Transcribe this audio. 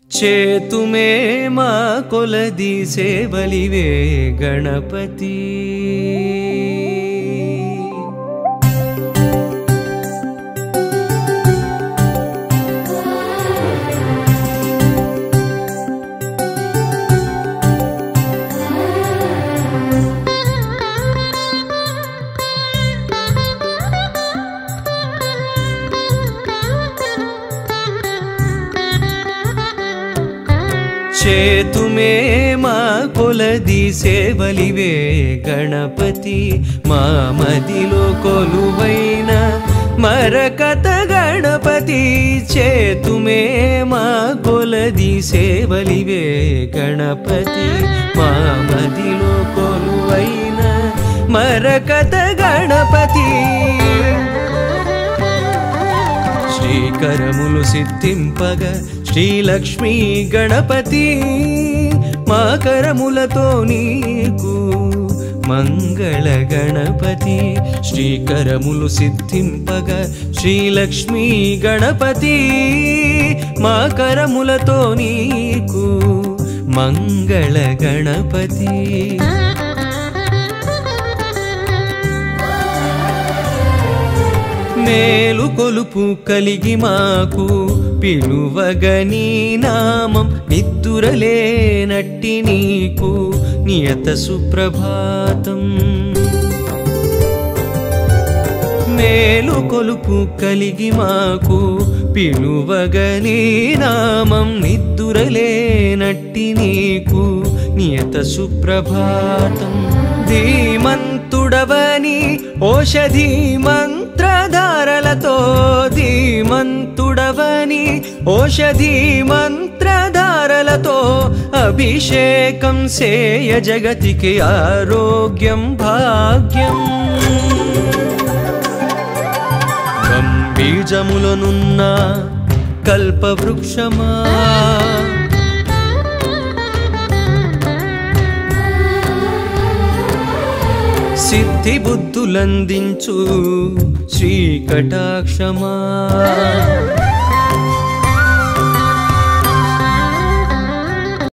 చేతుమే మా కొలది సేవలివే గణపతి చేతుమే మా కొలది సేవలివే గణపతి మా మదిలో కొలువైన మరకత గణపతి చేతుమే మా కొలది సేవలివే గణపతి మా మదిలో కొలువైన మరకత గణపతి శ్రీకరములు సిద్ధింపగ శ్రీలక్ష్మీ గణపతి మా కరములతో నీకు మంగళ గణపతి శ్రీకరములు సిద్ధింపగ శ్రీలక్ష్మీ గణపతి మా కరములతో నీకు మంగళ గణపతి మేలు కొలుపు కలిగి మాకు పిలువగని నామం నిద్దురలేనట్టి నీకు నియత సుప్రభాతం మేలు కొలుపు కలిగి మాకు పిలువగని నామం నిద్దురలేనట్టి నీకు నియత సుప్రభాతం ధీమంతుడవని ఓషధి మంత్రధారలతో ధీమంతుడవని ఓషధి మంత్రధారలతో అభిషేకం సేయ జగతికి ఆరోగ్యం భాగ్యం బీజములనున్న కల్పవృక్షమా సిద్ధి బుద్ధులందించు శ్రీకటాక్షమా